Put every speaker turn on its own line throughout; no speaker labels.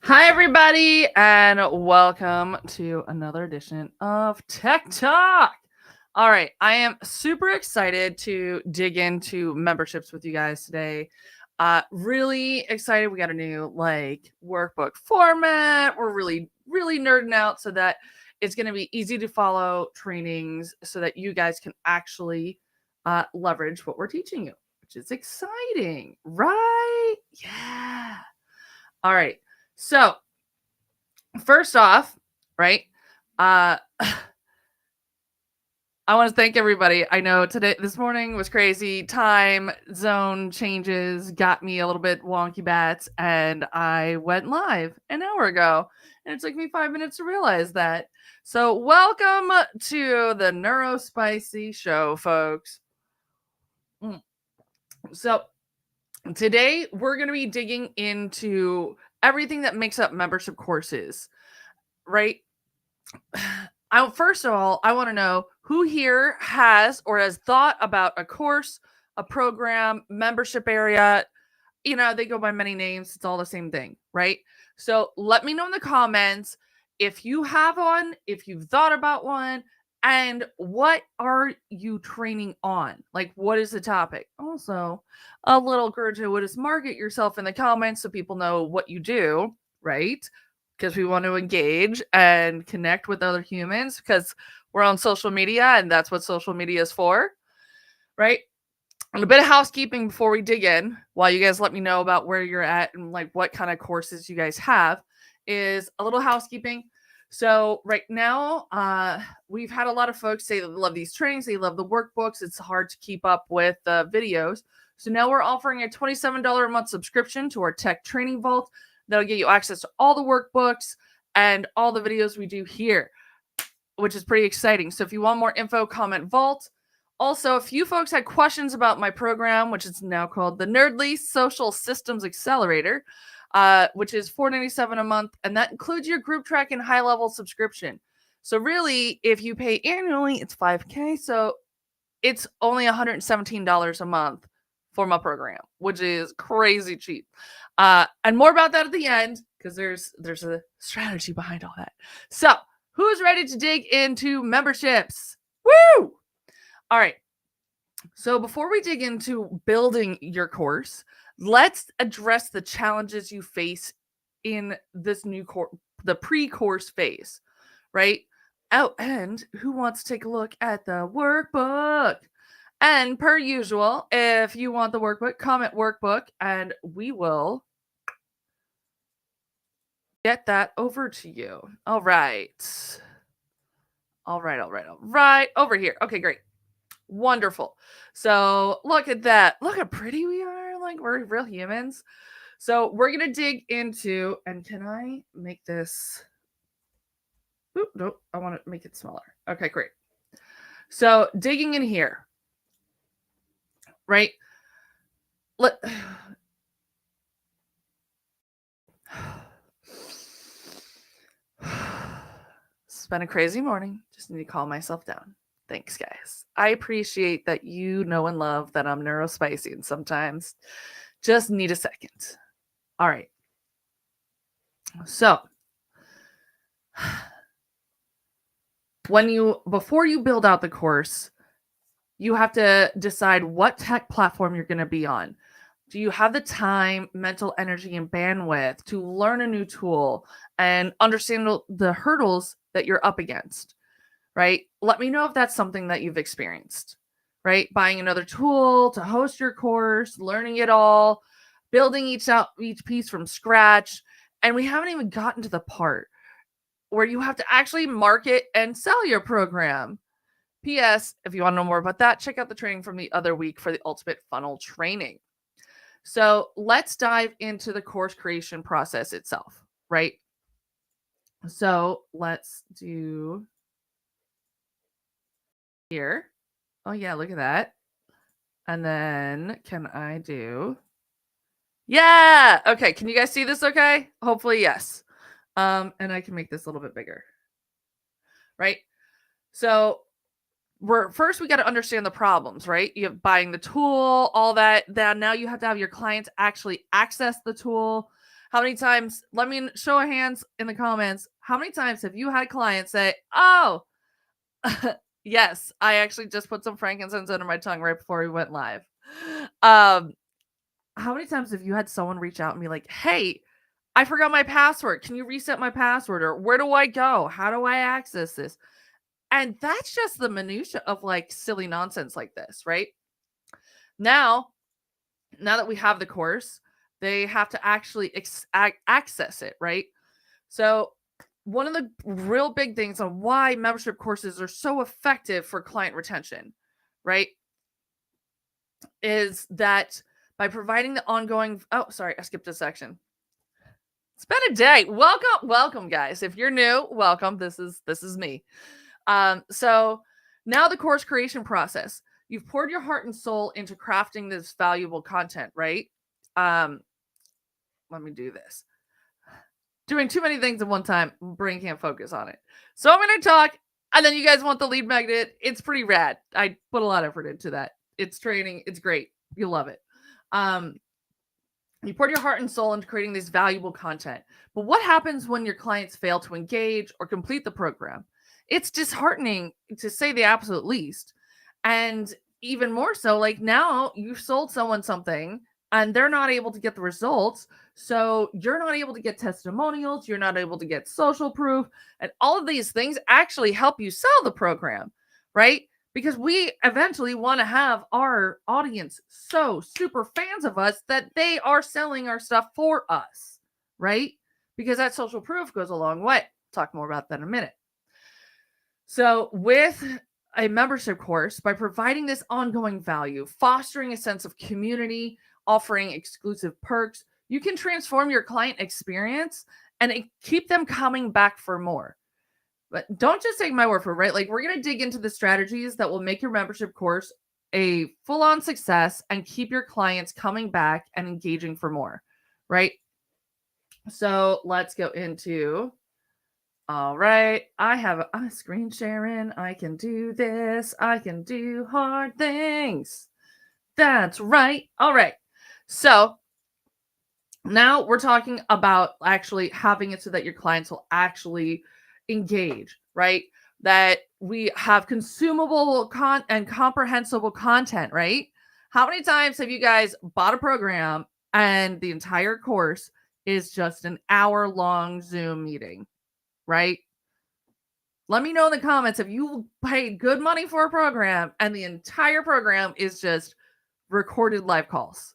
Hi, everybody, and welcome to another edition of Tech Talk. All right, I am super excited to dig into memberships with you guys today. Really excited. We got a new workbook format. We're really nerding out so that it's going to be easy to follow trainings so that you guys can actually leverage what we're teaching you, which is exciting, right? Yeah. All right. So, first off, right? Uh I want to thank everybody. I know this morning was crazy. Time zone changes got me a little bit wonky bats, and I went live an hour ago, and it took me 5 minutes to realize that. So, welcome to the Neurospicy Show, folks. So, today we're going to be digging into everything that makes up membership courses, right? First of all, I want to know who here has or has thought about a course, a program, membership area. They go by many names. It's all the same thing, right? So let me know in the comments if you have one, if you've thought about one, and what are you training on? Like, what is the topic? Also, a little gratuitous market yourself in the comments so people know what you do, right? Because we want to engage and connect with other humans because we're on social media and that's what social media is for, right? And a bit of housekeeping before we dig in, while you guys let me know about where you're at and what kind of courses you guys have, is a little housekeeping. So right now, we've had a lot of folks say they love these trainings, they love the workbooks. It's hard to keep up with the videos. So now we're offering a $27 a month subscription to our Tech Training Vault. That'll get you access to all the workbooks and all the videos we do here, which is pretty exciting. So if you want more info, comment Vault. Also, a few folks had questions about my program, which is now called the Nerdly Social Systems Accelerator, which is $4.97 a month, and that includes your group track and high-level subscription. So really, if you pay annually, it's $5K, so it's only $117 a month for my program, which is crazy cheap. And more about that at the end, because there's a strategy behind all that. So, who's ready to dig into memberships? Woo! All right. So before we dig into building your course, let's address the challenges you face in this new course, the pre-course phase, right? Oh, and who wants to take a look at the workbook? And per usual, if you want the workbook, comment workbook, and we will get that over to you. All right. Over here. Okay, great. Wonderful. So look at that. Look how pretty we are. Like, we're real humans. So we're going to dig into, and can I make this? Oop, nope. I want to make it smaller. Okay, great. So digging in here, right? It's been a crazy morning. Just need to calm myself down. Thanks, guys. I appreciate that you know and love that I'm neurospicy and sometimes just need a second. All right. So, before you build out the course, you have to decide what tech platform you're going to be on. Do you have the time, mental energy, and bandwidth to learn a new tool and understand the hurdles that you're up against, right? Let me know if that's something that you've experienced, right? Buying another tool to host your course, learning it all, building each piece from scratch. And we haven't even gotten to the part where you have to actually market and sell your program. P.S. If you want to know more about that, check out the training from the other week for the ultimate funnel training. So let's dive into the course creation process itself, right? So let's do here. Oh yeah, look at that. And then can I do? Yeah. Okay. Can you guys see this okay? Hopefully, yes. And I can make this a little bit bigger. Right? So we got to understand the problems, right? You have buying the tool, all that. Then now you have to have your clients actually access the tool. How many times, let me show of hands in the comments, how many times have you had clients say, oh, yes, I actually just put some frankincense under my tongue right before we went live. Um, how many times have you had someone reach out and be like, hey, I forgot my password. Can you reset my password? Or where do I go? How do I access this? And that's just the minutia of like silly nonsense like this, right? Now that we have the course, they have to actually access it, right? So, one of the real big things on why membership courses are so effective for client retention, right, is that by providing the ongoing, oh, sorry, I skipped a section. It's been a day. Welcome, guys. If you're new, welcome. This is me. So now the course creation process. You've poured your heart and soul into crafting this valuable content, right? Let me do this. Doing too many things at one time, brain can't focus on it. So I'm going to talk, and then you guys want the lead magnet. It's pretty rad. I put a lot of effort into that. It's training. It's great. You'll love it. You poured your heart and soul into creating this valuable content. But what happens when your clients fail to engage or complete the program? It's disheartening, to say the absolute least. And even more so, like, now you've sold someone something and they're not able to get the results. So you're not able to get testimonials. You're not able to get social proof. And all of these things actually help you sell the program, right? Because we eventually want to have our audience so super fans of us that they are selling our stuff for us, right? Because that social proof goes a long way. Talk more about that in a minute. So with a membership course, by providing this ongoing value, fostering a sense of community, offering exclusive perks, you can transform your client experience and keep them coming back for more. But don't just take my word for it, right? Like, we're going to dig into the strategies that will make your membership course a full-on success and keep your clients coming back and engaging for more, right? So let's go into, all right, I have a screen sharing. I can do this. I can do hard things. That's right. All right. So now we're talking about actually having it so that your clients will actually engage, right? That we have consumable and comprehensible content, right? How many times have you guys bought a program and the entire course is just an hour-long Zoom meeting, right? Let me know in the comments if you paid good money for a program and the entire program is just recorded live calls,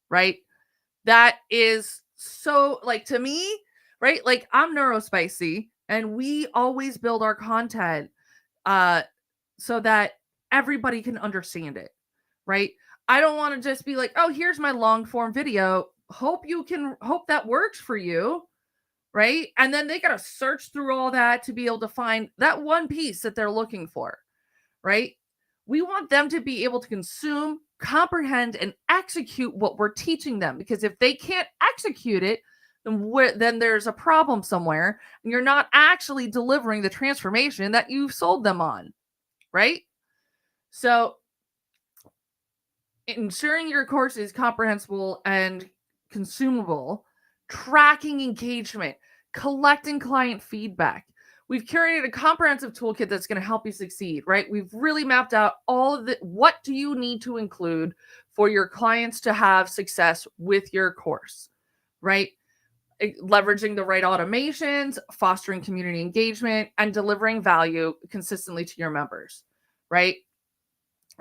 right? That is so, like, to me, right? Like, I'm neurospicy and we always build our content so that everybody can understand it, right? I don't want to just be like, oh, here's my long form video. Hope that works for you, right? And then they got to search through all that to be able to find that one piece that they're looking for, right? We want them to be able to consume, comprehend, and execute what we're teaching them. Because if they can't execute it, then there's a problem somewhere, and you're not actually delivering the transformation that you've sold them on, right? So, ensuring your course is comprehensible and consumable, tracking engagement, collecting client feedback. We've curated a comprehensive toolkit that's going to help you succeed, right? We've really mapped out all of the, what do you need to include for your clients to have success with your course, right? Leveraging the right automations, fostering community engagement, and delivering value consistently to your members, right?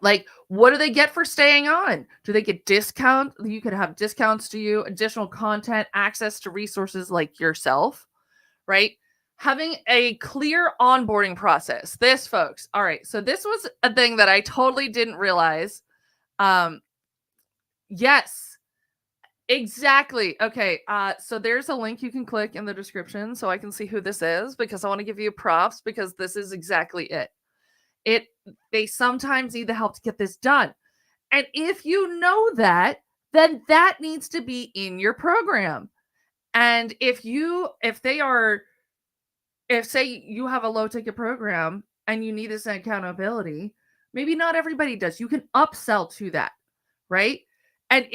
Like, what do they get for staying on? Do they get discount? You could have discounts to you, additional content, access to resources like yourself, right? Having a clear onboarding process. This, folks. All right. So this was a thing that I totally didn't realize. Yes, exactly. Okay. So there's a link you can click in the description so I can see who this is, because I want to give you props, because this is exactly it. They sometimes need the help to get this done. And if you know that, then that needs to be in your program. And if say you have a low ticket program and you need this accountability, maybe not everybody does. You can upsell to that, right? And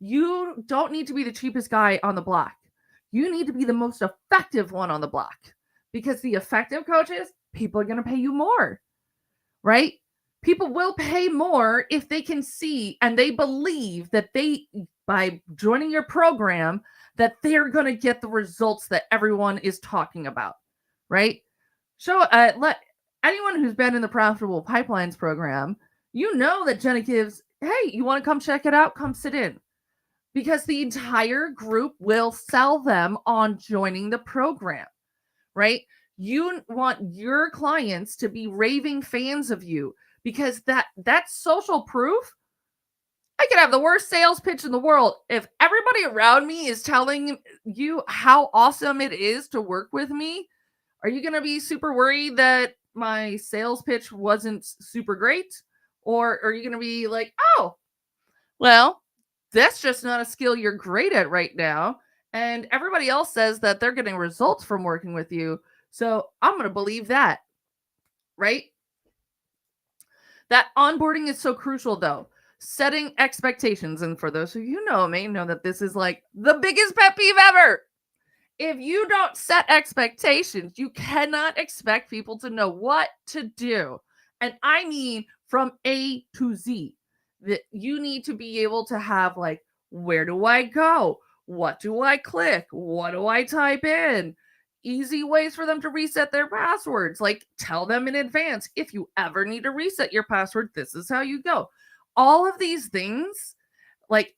you don't need to be the cheapest guy on the block. You need to be the most effective one on the block, because the effective coaches, people are going to pay you more, right? People will pay more if they can see and they believe that by joining your program, that they're going to get the results that everyone is talking about, right? Let anyone who's been in the Profitable Pipelines program, you know that Jenna gives, hey, you want to come check it out? Come sit in. Because the entire group will sell them on joining the program, right? You want your clients to be raving fans of you, because that's social proof. I could have the worst sales pitch in the world. If everybody around me is telling you how awesome it is to work with me, are you going to be super worried that my sales pitch wasn't super great? Or are you going to be like, oh, well, that's just not a skill you're great at right now. And everybody else says that they're getting results from working with you. So I'm going to believe that, right? That onboarding is so crucial, though. Setting expectations. And for those of you who know me, know that this is like the biggest pet peeve ever. If you don't set expectations, you cannot expect people to know what to do. And I mean from A to Z. That you need to be able to have, like, where do I go? What do I click? What do I type in? Easy ways for them to reset their passwords. Like, tell them in advance, if you ever need to reset your password, this is how you go. All of these things, like,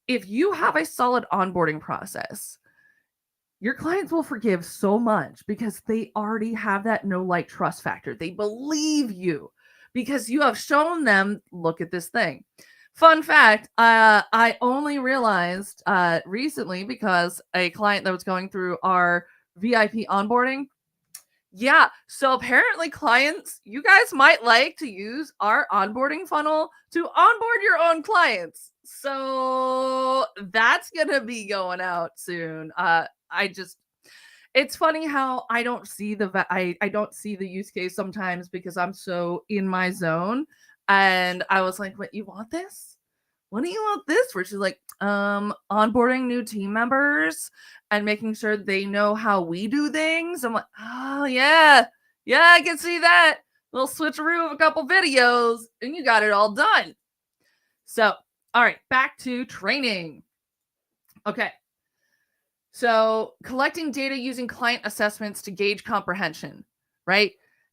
if you have a solid onboarding process, your clients will forgive so much, because they already have that know, like, trust factor. They believe you because you have shown them, look at this thing. Fun fact, I only realized recently, because a client that was going through our VIP onboarding. Yeah, so apparently clients, you guys might like to use our onboarding funnel to onboard your own clients. So that's going to be going out soon. It's funny how I don't see I don't see the use case sometimes, because I'm so in my zone. And I was like, what, you want this? What do you want this for? She's like, onboarding new team members and making sure they know how we do things. I'm like, oh yeah, I can see that. Little switcheroo of a couple videos, and you got it all done. So, all right, back to training. Okay. So, collecting data using client assessments to gauge comprehension, right?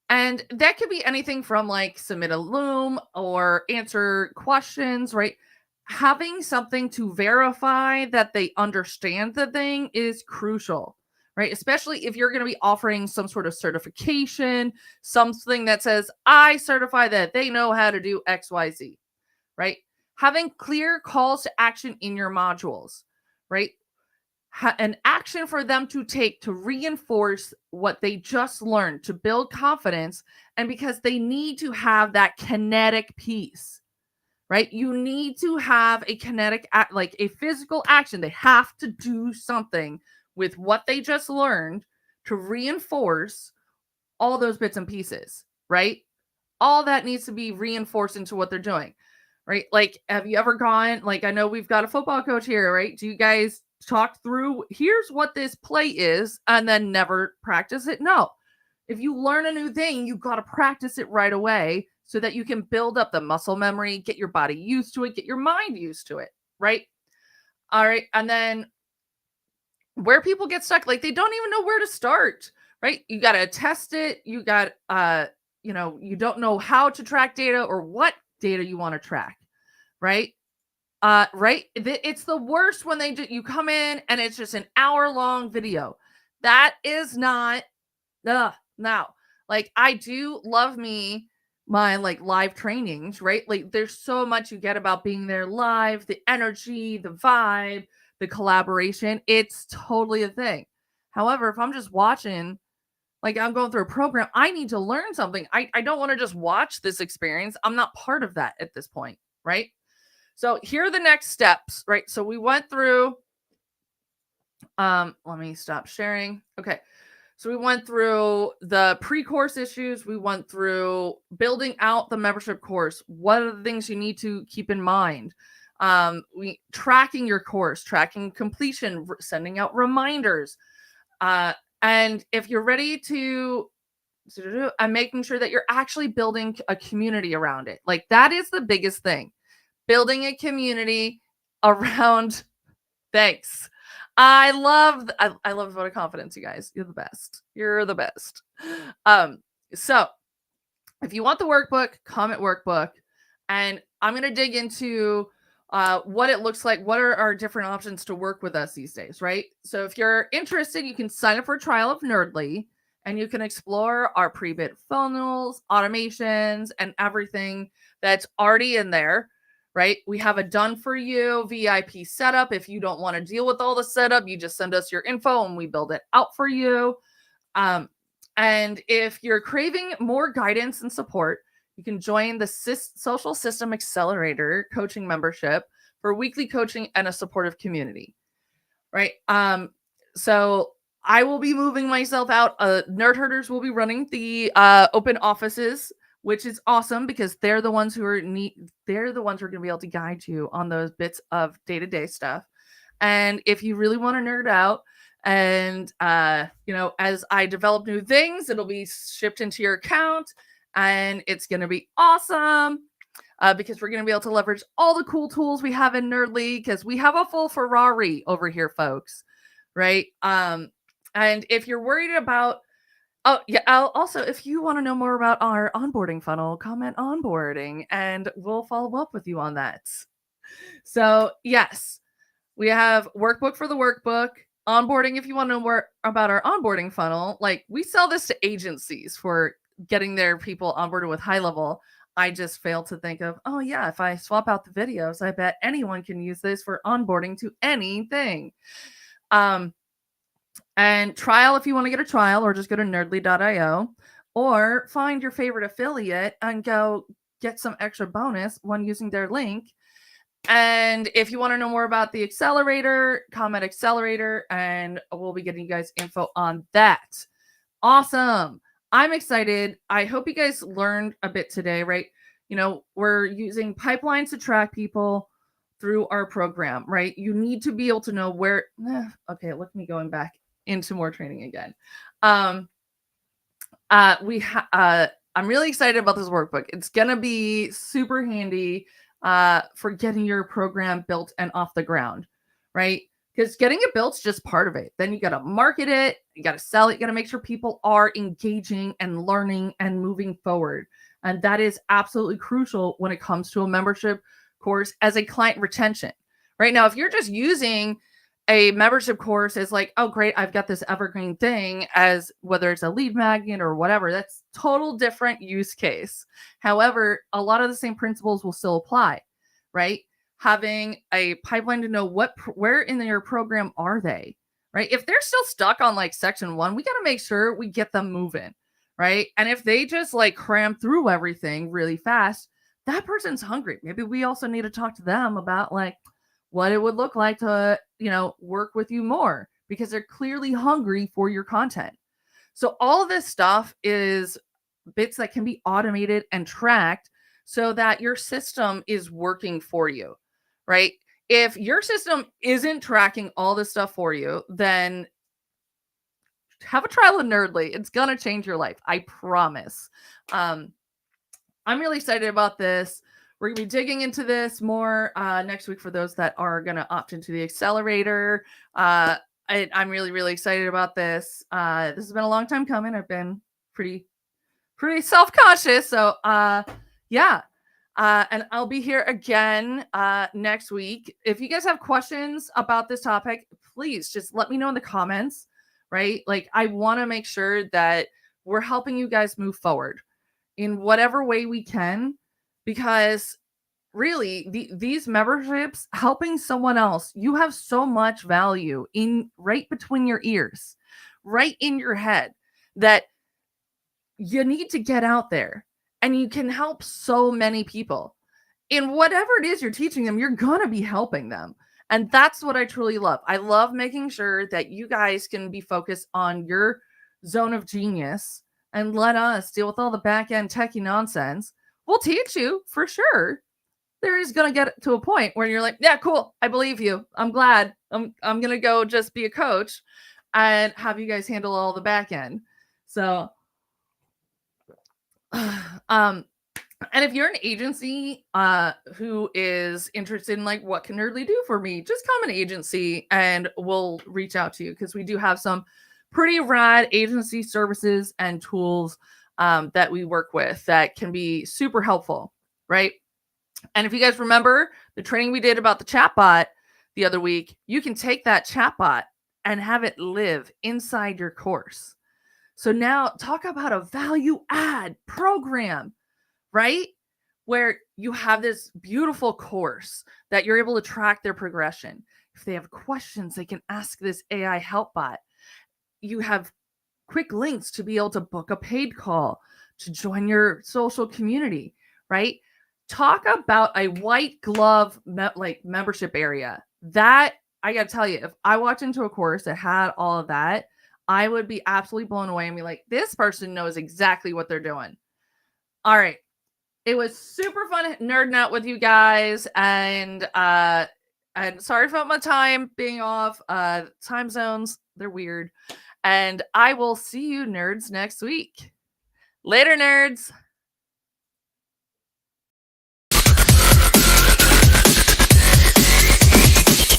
And that could be anything from, like, submit a loom or answer questions, right? Having something to verify that they understand the thing is crucial, right? Especially if you're going to be offering some sort of certification, something that says, I certify that they know how to do XYZ, right? Having clear calls to action in your modules, right? An action for them to take to reinforce what they just learned, to build confidence, and because they need to have that kinetic piece, right? You need to have a kinetic like a physical action. They have to do something with what they just learned to reinforce all those bits and pieces, right? All that needs to be reinforced into what they're doing, right? Like, have you ever gone, like, I know we've got a football coach here, right? Do you guys talk through, here's what this play is, and then never practice it? No. If you learn a new thing, you got to practice it right away so that you can build up the muscle memory, get your body used to it, get your mind used to it, right? All right. And then where people get stuck, like, they don't even know where to start, right? You got to test it. You got, you don't know how to track data or what data you want to track, right? Right. It's the worst when you come in and it's just an hour-long video. That is not, now, like, I do love my like live trainings, right? Like, there's so much you get about being there live, the energy, the vibe, the collaboration. It's totally a thing. However, if I'm just watching, like, I'm going through a program, I need to learn something. I don't want to just watch this experience. I'm not part of that at this point, right? So here are the next steps, right? So we went through, let me stop sharing. Okay. So we went through the pre-course issues. We went through building out the membership course. What are the things you need to keep in mind? We tracking your course, tracking completion, sending out reminders. And if you're ready to, I'm making sure that you're actually building a community around it. Like that is the biggest thing. Building a community around. Thanks. I love the vote of confidence, you guys. You're the best. You're the best. Um, so if you want the workbook, comment workbook, and I'm gonna dig into what it looks like. What are our different options to work with us these days, right? So if you're interested, you can sign up for a trial of Nerdly, and you can explore our pre-bid funnels, automations, and everything that's already in there. Right? We have a done for you VIP setup. If you don't want to deal with all the setup, you just send us your info and we build it out for you. And if you're craving more guidance and support, you can join the Social System Accelerator coaching membership for weekly coaching and a supportive community. Right? So I will be moving myself out. Nerd Herders will be running the open offices, which is awesome because they're the ones who are they're the ones who are going to be able to guide you on those bits of day-to-day stuff. And if you really want to nerd out, and as I develop new things, it'll be shipped into your account, and it's going to be awesome. Because we're going to be able to leverage all the cool tools we have in Nerdly, because we have a full Ferrari over here, folks. Right? And if you're worried about, oh yeah, also, if you want to know more about our onboarding funnel, comment onboarding, and we'll follow up with you on that. So yes, we have workbook for the workbook, onboarding if you want to know more about our onboarding funnel. Like we sell this to agencies for getting their people onboarded with high level. I just failed to think of, oh yeah, if I swap out the videos, I bet anyone can use this for onboarding to anything. And trial if you want to get a trial, or just go to nerdly.io, or find your favorite affiliate and go get some extra bonus when using their link. And if you want to know more about the accelerator, comment accelerator, and we'll be getting you guys info on that. Awesome. I'm excited. I hope you guys learned a bit today, right? We're using pipelines to track people through our program, right? You need to be able to know where. Okay, look at me going back into more training again. I'm really excited about this workbook. It's gonna be super handy for getting your program built and off the ground, right? Because getting it built is just part of it. Then you got to market it, you got to sell it, you got to make sure people are engaging and learning and moving forward. And that is absolutely crucial when it comes to a membership course as a client retention. Right now, if you're just using a membership course as like, oh great, I've got this Evergreen thing, as whether it's a lead magnet or whatever, that's total different use case. However, a lot of the same principles will still apply, right? Having a pipeline to know where in your program are they, right? If they're still stuck on like section 1, we got to make sure we get them moving, right? And if they just like cram through everything really fast, that person's hungry. Maybe we also need to talk to them about like what it would look like to, work with you more, because they're clearly hungry for your content. So all of this stuff is bits that can be automated and tracked so that your system is working for you, right? If your system isn't tracking all this stuff for you, then have a trial of Nerdly. It's going to change your life. I promise. I'm really excited about this. We're going to be digging into this more next week for those that are going to opt into the accelerator. I'm really, really excited about this. This has been a long time coming. I've been pretty self-conscious. So yeah. And I'll be here again next week. If you guys have questions about this topic, please just let me know in the comments, right? Like I want to make sure that we're helping you guys move forward in whatever way we can, because really these memberships, helping someone else, you have so much value in right between your ears, right in your head, that you need to get out there, and you can help so many people in whatever it is you're teaching them. You're going to be helping them. And that's what I truly love. I love making sure that you guys can be focused on your zone of genius and let us deal with all the back end techie nonsense. We'll teach you for sure. there is going to get to a point where you're like, yeah, cool. I believe you. I'm glad. I'm going to go just be a coach and have you guys handle all the back end. So, and if you're an agency who is interested in like what can Nerdly do for me, just come an agency and we'll reach out to you because we do have some pretty rad agency services and tools that we work with that can be super helpful, right? And if you guys remember the training we did about the chatbot the other week, you can take that chatbot and have it live inside your course. So now talk about a value add program, right? Where you have this beautiful course that you're able to track their progression. If they have questions, they can ask this AI help bot. You have quick links to be able to book a paid call, to join your social community, right? Talk about a white glove membership area. That I got to tell you, if I walked into a course that had all of that, I would be absolutely blown away and be like, this person knows exactly what they're doing. All right. It was super fun nerding out with you guys, and sorry about my time being off. Time zones, they're weird. And I will see you nerds next week. Later, nerds.